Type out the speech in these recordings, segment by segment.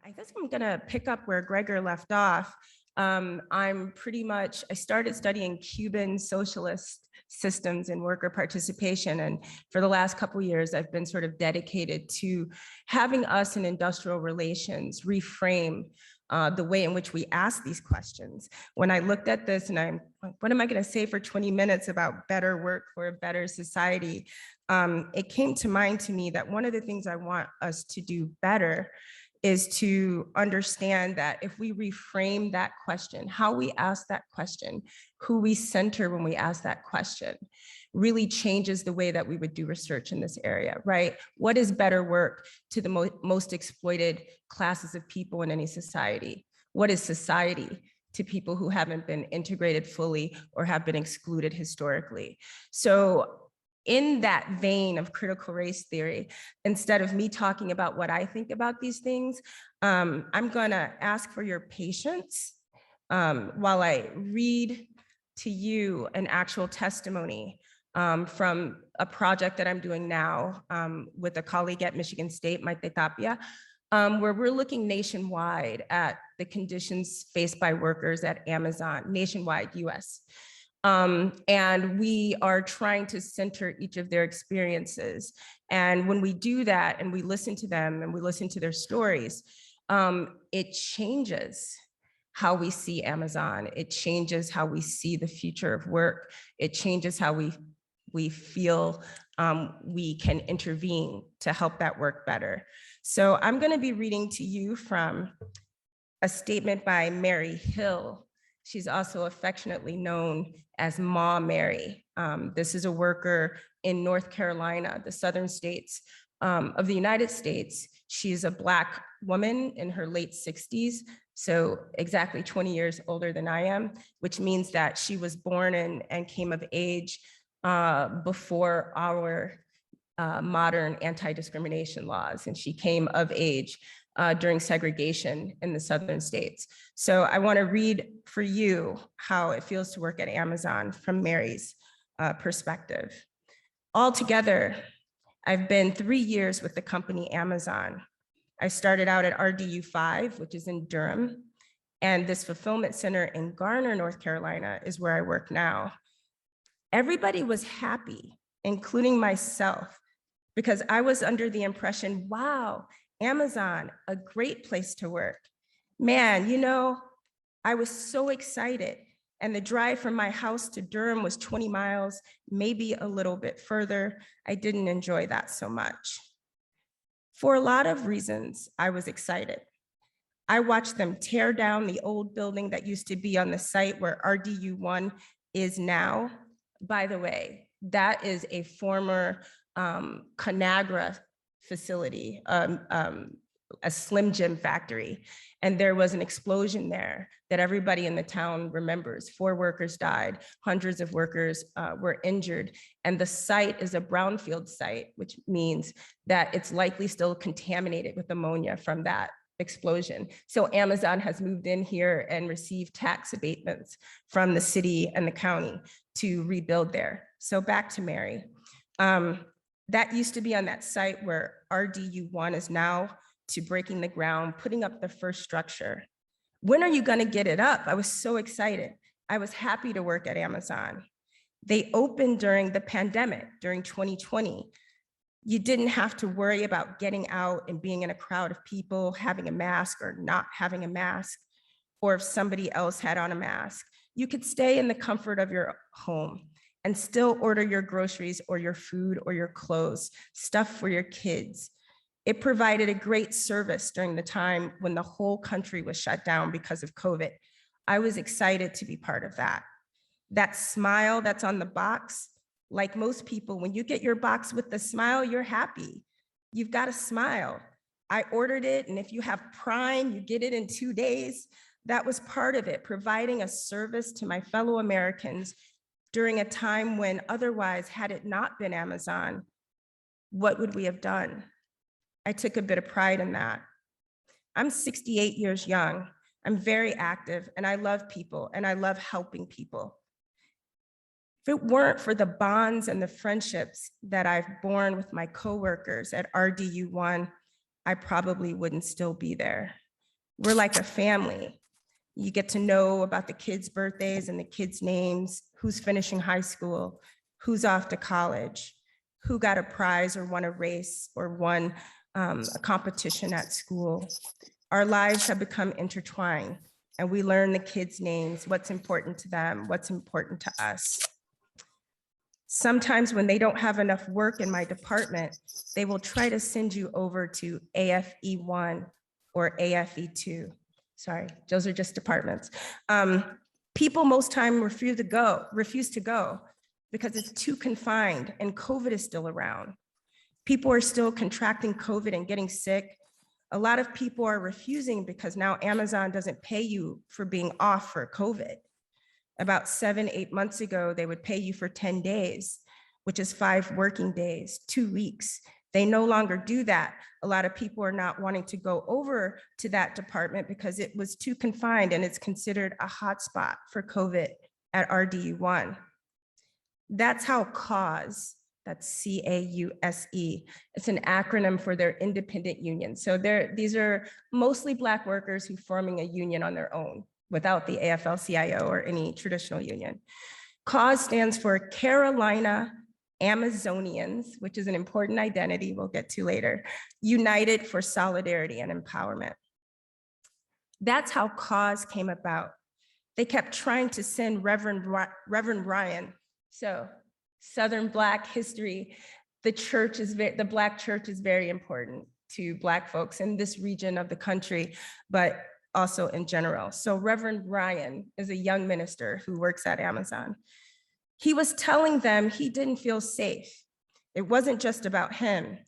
I guess I'm gonna pick up where Gregor left off. I started studying Cuban socialist systems and worker participation. And for the last couple of years, I've been sort of dedicated to having us in industrial relations reframe the way in which we ask these questions. When I looked at this and I'm like, what am I gonna say for 20 minutes about better work for a better society? It came to mind to me that one of the things I want us to do better is to understand that if we reframe that question, how we ask that question, who we center when we ask that question, really changes the way that we would do research in this area, right? What is better work to the most exploited classes of people in any society? What is society to people who haven't been integrated fully or have been excluded historically? So in that vein of critical race theory, instead of me talking about what I think about these things, I'm gonna ask for your patience while I read to you an actual testimony from a project that I'm doing now with a colleague at Michigan State, Maite Tapia, where we're looking nationwide at the conditions faced by workers at Amazon, nationwide, US. And we are trying to center each of their experiences. And when we do that and we listen to them and we listen to their stories, it changes how we see Amazon. It changes how we see the future of work. It changes how we feel we can intervene to help that work better. So I'm gonna be reading to you from a statement by Mary Hill. She's also affectionately known as Ma Mary. This is a worker in North Carolina, the southern states of the United States. She's a Black woman in her late 60s, so exactly 20 years older than I am, which means that she was born and came of age before our modern anti-discrimination laws, and she came of age during segregation in the southern states. So I want to read for you how it feels to work at Amazon from Mary's perspective. Altogether, I've been 3 years with the company Amazon. I started out at RDU 5, which is in Durham, and this fulfillment center in Garner, North Carolina is where I work now. Everybody was happy, including myself, because I was under the impression, wow, Amazon, a great place to work. Man, you know, I was so excited. And the drive from my house to Durham was 20 miles, maybe a little bit further. I didn't enjoy that so much. For a lot of reasons, I was excited. I watched them tear down the old building that used to be on the site where RDU 1 is now. By the way, that is a former Conagra facility, a Slim Jim factory. And there was an explosion there that everybody in the town remembers. 4 workers died, hundreds of workers were injured. And the site is a brownfield site, which means that it's likely still contaminated with ammonia from that explosion. So Amazon has moved in here and received tax abatements from the city and the county to rebuild there. So back to Mary. That used to be on that site where RDU 1 is now, to breaking the ground, putting up the first structure. When are you gonna get it up? I was so excited. I was happy to work at Amazon. They opened during the pandemic, during 2020. You didn't have to worry about getting out and being in a crowd of people, having a mask or not having a mask, or if somebody else had on a mask. You could stay in the comfort of your home and still order your groceries or your food or your clothes, stuff for your kids. It provided a great service during the time when the whole country was shut down because of COVID. I was excited to be part of that. That smile that's on the box, like most people, when you get your box with the smile, you're happy. You've got a smile. I ordered it, and if you have Prime, you get it in 2 days. That was part of it, providing a service to my fellow Americans during a time when otherwise, had it not been Amazon, what would we have done? I took a bit of pride in that. I'm 68 years young. I'm very active, and I love people, and I love helping people. If it weren't for the bonds and the friendships that I've borne with my coworkers at RDU 1, I probably wouldn't still be there. We're like a family. You get to know about the kids' birthdays and the kids' names, who's finishing high school, who's off to college, who got a prize or won a race or won a competition at school. Our lives have become intertwined, and we learn the kids' names, what's important to them, what's important to us. Sometimes when they don't have enough work in my department, they will try to send you over to AFE1 or AFE2. Sorry, those are just departments. People most time refuse to go because it's too confined and COVID is still around. People are still contracting COVID and getting sick. A lot of people are refusing because now Amazon doesn't pay you for being off for COVID. About 7-8 months ago, they would pay you for 10 days, which is 5 working days, 2 weeks. They no longer do that. A lot of people are not wanting to go over to that department because it was too confined and it's considered a hotspot for COVID at RDU1. That's how CAUSE, that's C-A-U-S-E, it's an acronym for their independent union. So these are mostly Black workers who are forming a union on their own without the AFL-CIO or any traditional union. CAUSE stands for Carolina Amazonians, which is an important identity we'll get to later, United for Solidarity and Empowerment. That's how CAUSE came about. They kept trying to send Reverend Ryan. So Southern Black history, the Black church is very important to Black folks in this region of the country, but also in general. So Reverend Ryan is a young minister who works at Amazon. He was telling them he didn't feel safe. It wasn't just about him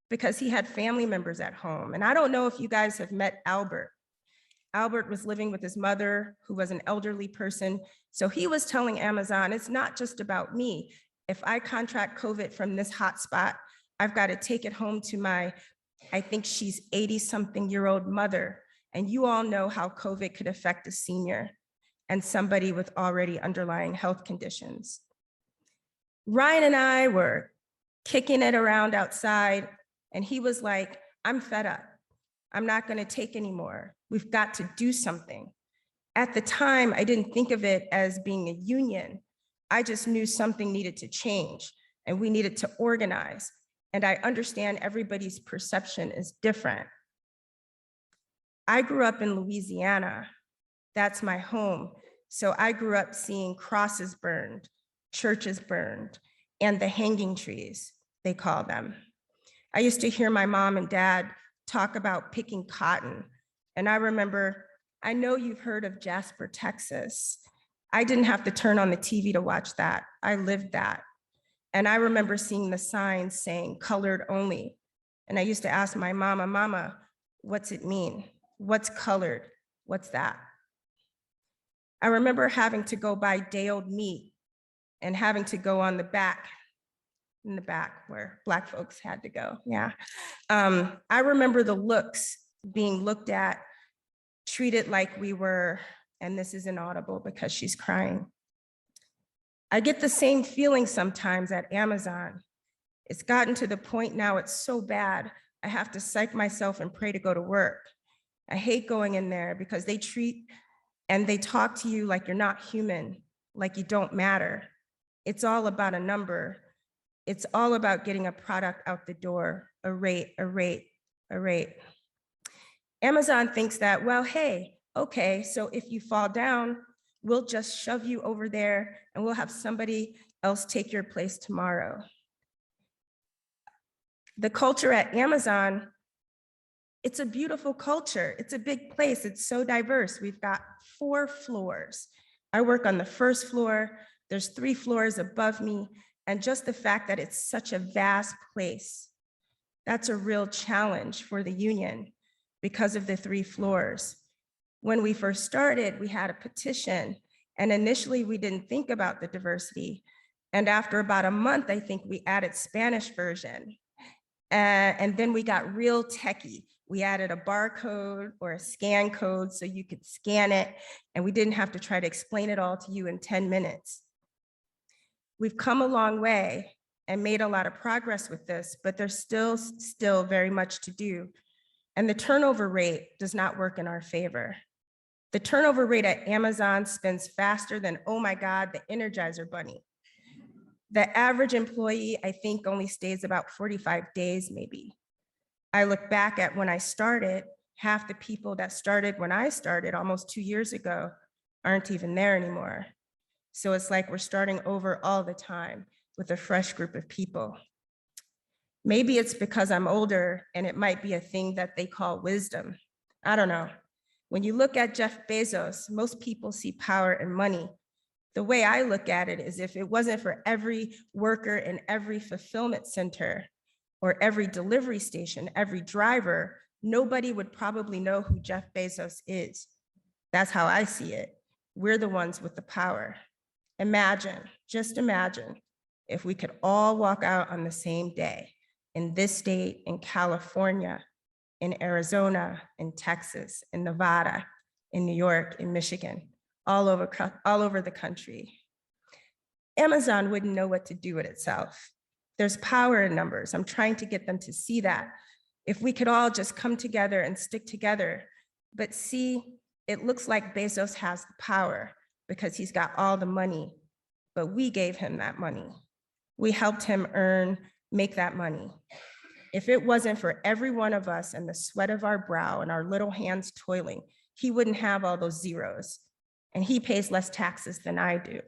because he had family members at home. And I don't know if you guys have met Albert. Albert was living with his mother, who was an elderly person. So he was telling Amazon, it's not just about me. If I contract COVID from this hotspot, I've got to take it home to my, I think she's 80-something-year-old mother. And you all know how COVID could affect a senior and somebody with already underlying health conditions. Ryan and I were kicking it around outside, and he was like, I'm fed up. I'm not going to take anymore. We've got to do something. At the time, I didn't think of it as being a union. I just knew something needed to change, and we needed to organize. And I understand everybody's perception is different. I grew up in Louisiana. That's my home. So I grew up seeing crosses burned, churches burned, and the hanging trees, they call them. I used to hear my mom and dad talk about picking cotton. And I remember, I know you've heard of Jasper, Texas. I didn't have to turn on the TV to watch that. I lived that. And I remember seeing the signs saying colored only. And I used to ask my mama, Mama, what's it mean? What's colored? What's that? I remember having to go buy day-old meat and having to go on the back, in the back where Black folks had to go, yeah. I remember the looks being looked at, treated like we were, and this is inaudible because she's crying. I get the same feeling sometimes at Amazon. It's gotten to the point now it's so bad, I have to psych myself and pray to go to work. I hate going in there because they treat and they talk to you like you're not human, like you don't matter. It's all about a number. It's all about getting a product out the door, a rate, a rate, a rate. Amazon thinks that, well, hey, okay, so if you fall down, we'll just shove you over there and we'll have somebody else take your place tomorrow. The culture at Amazon, it's a beautiful culture. It's a big place. It's so diverse. We've got 4 floors. I work on the first floor. There's 3 floors above me. And just the fact that it's such a vast place, that's a real challenge for the union because of the 3 floors. When we first started, we had a petition, and initially we didn't think about the diversity. And after about a month, I think we added Spanish version. And then we got real techie. We added a barcode or a scan code so you could scan it, and we didn't have to try to explain it all to you in 10 minutes. We've come a long way and made a lot of progress with this, but there's still very much to do. And the turnover rate does not work in our favor. The turnover rate at Amazon spins faster than, oh my God, the Energizer Bunny. The average employee, I think, only stays about 45 days maybe. I look back at when I started, half the people that started when I started almost 2 years ago aren't even there anymore. So it's like we're starting over all the time with a fresh group of people. Maybe it's because I'm older and it might be a thing that they call wisdom. I don't know. When you look at Jeff Bezos, most people see power and money. The way I look at it is if it wasn't for every worker in every fulfillment center or every delivery station, every driver, nobody would probably know who Jeff Bezos is. That's how I see it. We're the ones with the power. Imagine, just imagine, if we could all walk out on the same day in this state, in California, in Arizona, in Texas, in Nevada, in New York, in Michigan, all over the country. Amazon wouldn't know what to do with itself. There's power in numbers. I'm trying to get them to see that. If we could all just come together and stick together, but see, it looks like Bezos has the power because he's got all the money, but we gave him that money. We helped him make that money. If it wasn't for every one of us and the sweat of our brow and our little hands toiling, he wouldn't have all those zeros, and he pays less taxes than I do.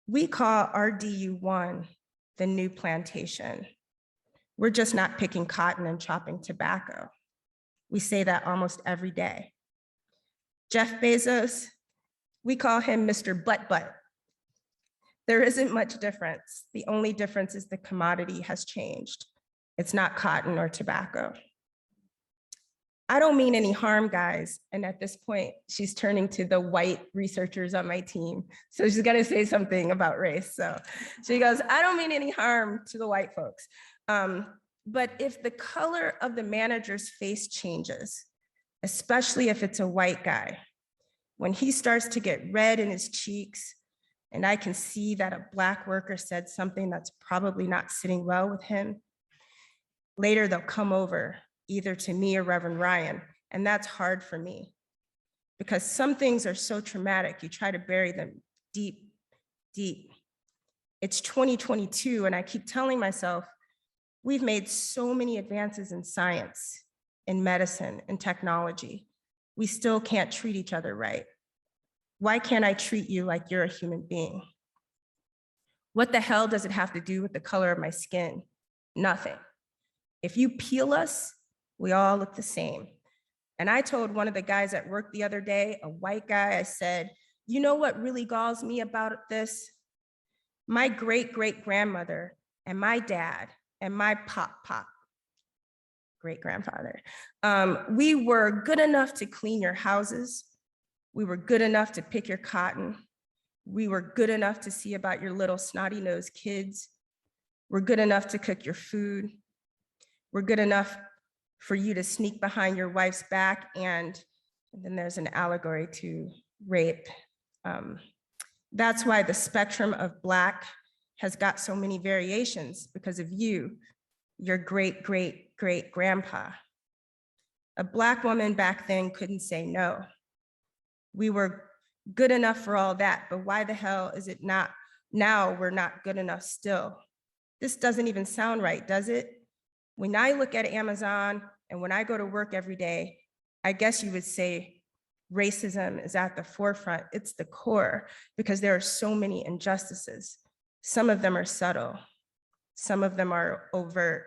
We call RDU1 the new plantation. We're just not picking cotton and chopping tobacco. We say that almost every day. Jeff Bezos, we call him Mr. Butt. There isn't much difference. The only difference is the commodity has changed. It's not cotton or tobacco. I don't mean any harm, guys. And at this point, she's turning to the white researchers on my team. So she's gonna say something about race. So she goes, I don't mean any harm to the white folks. But if the color of the manager's face changes, especially if it's a white guy, when he starts to get red in his cheeks, and I can see that a Black worker said something that's probably not sitting well with him, later they'll come over either to me or Reverend Ryan, and that's hard for me because some things are so traumatic, you try to bury them deep, deep. It's 2022, and I keep telling myself, we've made so many advances in science, in medicine, in technology. We still can't treat each other right. Why can't I treat you like you're a human being? What the hell does it have to do with the color of my skin? Nothing. If you peel us, we all look the same. And I told one of the guys at work the other day, a white guy, I said, you know what really galls me about this? My great-great-grandmother and my dad and my pop, great-grandfather, we were good enough to clean your houses. We were good enough to pick your cotton. We were good enough to see about your little snotty-nosed kids. We're good enough to cook your food. We're good enough for you to sneak behind your wife's back, and then there's an allegory to rape. That's why the spectrum of Black has got so many variations, because of you, your great-great-great-grandpa. A Black woman back then couldn't say no. We were good enough for all that, but why the hell is it not now we're not good enough still? This doesn't even sound right, does it? When I look at Amazon and when I go to work every day, I guess you would say racism is at the forefront. It's the core, because there are so many injustices. Some of them are subtle. Some of them are overt.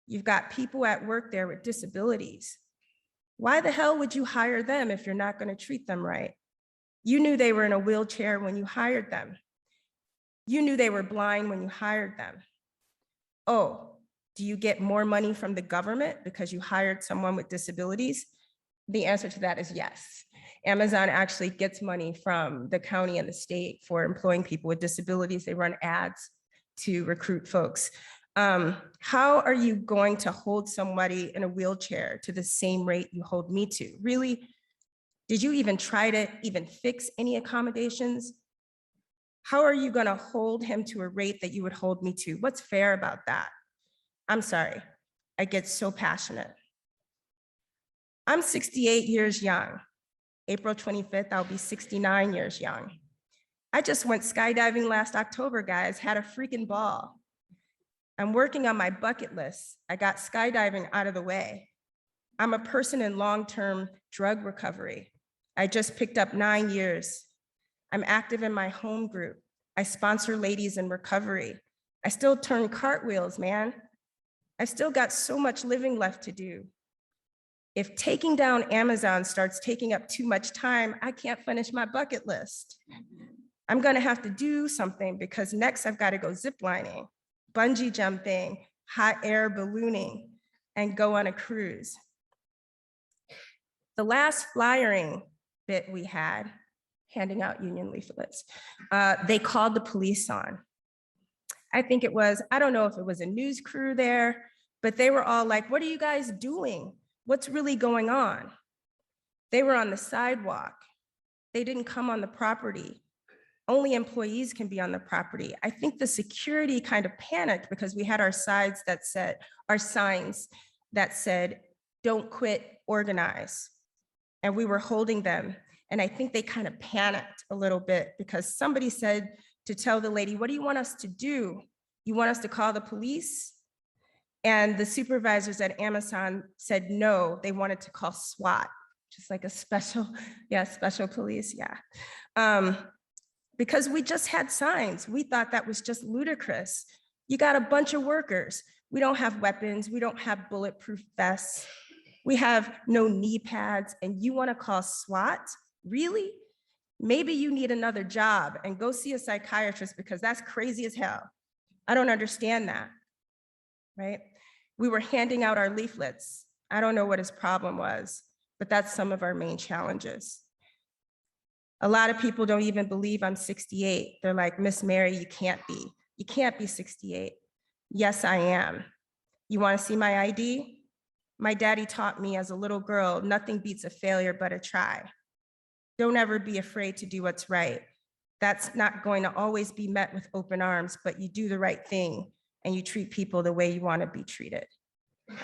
You've got people at work there with disabilities. Why the hell would you hire them if you're not going to treat them right? You knew they were in a wheelchair when you hired them. You knew they were blind when you hired them. Oh, do you get more money from the government because you hired someone with disabilities? The answer to that is yes. Amazon actually gets money from the county and the state for employing people with disabilities. They run ads to recruit folks. How are you going to hold somebody in a wheelchair to the same rate you hold me to? Really? Did you even try to even fix any accommodations? How are you gonna hold him to a rate that you would hold me to? What's fair about that? I'm sorry. I get so passionate. I'm 68 years young. April 25th, I'll be 69 years young. I just went skydiving last October, guys, had a freaking ball. I'm working on my bucket list. I got skydiving out of the way. I'm a person in long-term drug recovery. I just picked up 9 years. I'm active in my home group. I sponsor ladies in recovery. I still turn cartwheels, man. I still got so much living left to do. If taking down Amazon starts taking up too much time, I can't finish my bucket list. I'm gonna have to do something because next I've gotta go ziplining, bungee jumping, hot air ballooning, and go on a cruise. The last flyering bit we had, handing out union leaflets, they called the police on. I think it was, I don't know if it was a news crew there, but they were all like, what are you guys doing? What's really going on? They were on the sidewalk. They didn't come on the property. Only employees can be on the property. I think the security kind of panicked because we had our signs that said, don't quit, organize. And we were holding them. And I think they kind of panicked a little bit because somebody said to tell the lady, what do you want us to do? You want us to call the police? And the supervisors at Amazon said no, they wanted to call SWAT, just like a special police, because we just had signs. We thought that was just ludicrous. You got a bunch of workers. We don't have weapons. We don't have bulletproof vests. We have no knee pads, and you want to call SWAT? Really? Maybe you need another job and go see a psychiatrist because that's crazy as hell. I don't understand that, right? We were handing out our leaflets. I don't know what his problem was, but that's some of our main challenges. A lot of people don't even believe I'm 68. They're like, Miss Mary, you can't be. You can't be 68. Yes, I am. You want to see my ID? My daddy taught me as a little girl, nothing beats a failure but a try. Don't ever be afraid to do what's right. That's not going to always be met with open arms, but you do the right thing and you treat people the way you want to be treated.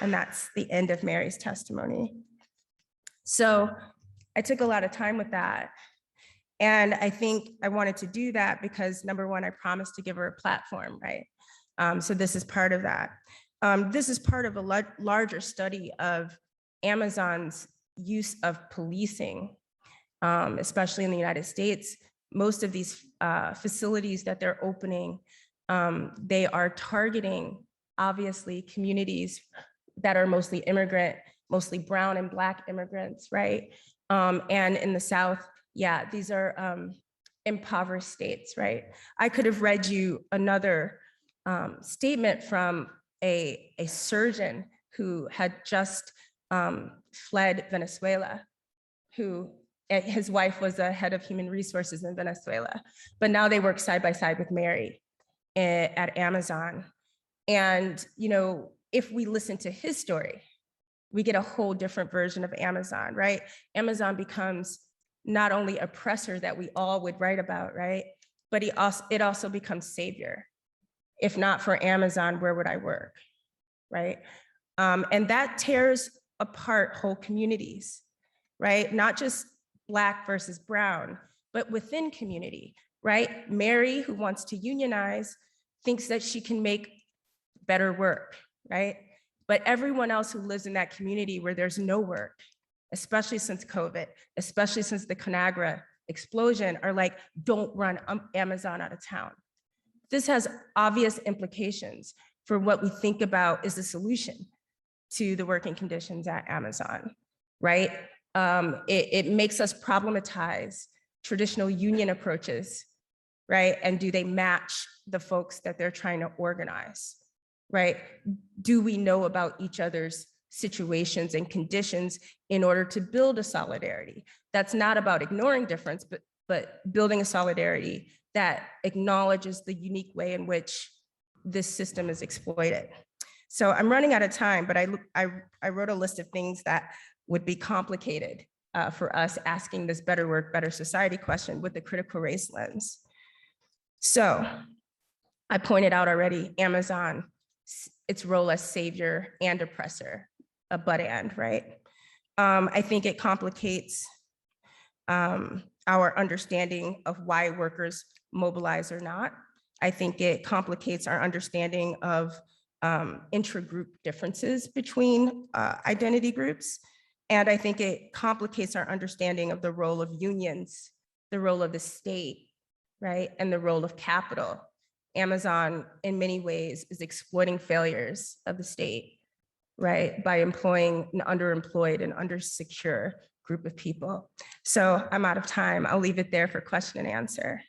And that's the end of Mary's testimony. So I took a lot of time with that. And I think I wanted to do that because number one, I promised to give her a platform, right? So this is part of that. This is part of a larger study of Amazon's use of policing, especially in the United States. Most of these facilities that they're opening, they are targeting, obviously, communities that are mostly immigrant, mostly brown and Black immigrants, right? And in the South, yeah, these are impoverished states, right? I could have read you another statement from a surgeon who had just fled Venezuela, who his wife was a head of human resources in Venezuela, but now they work side by side with Mary at Amazon. And if we listen to his story, we get a whole different version of Amazon, right? Amazon becomes not only oppressor that we all would write about, right? But it also becomes savior. If not for Amazon, where would I work, right? And that tears apart whole communities, right? Not just Black versus brown, but within community, right? Mary, who wants to unionize, thinks that she can make better work, right? But everyone else who lives in that community where there's no work, especially since COVID, especially since the Conagra explosion, are like, don't run Amazon out of town. This has obvious implications for what we think about is the solution to the working conditions at Amazon, right? It makes us problematize traditional union approaches, right? And do they match the folks that they're trying to organize, right? Do we know about each other's situations and conditions in order to build a solidarity? That's not about ignoring difference, but building a solidarity that acknowledges the unique way in which this system is exploited. So I'm running out of time, but I wrote a list of things that would be complicated for us asking this better work, better society question with the critical race lens. So I pointed out already, Amazon its role as savior and oppressor, a but and, right? I think it complicates our understanding of why workers mobilize or not. I think it complicates our understanding of intra-group differences between identity groups. And I think it complicates our understanding of the role of unions, the role of the state, right? And the role of capital. Amazon, in many ways, is exploiting failures of the state, right? By employing an underemployed and undersecure group of people. So I'm out of time. I'll leave it there for question and answer.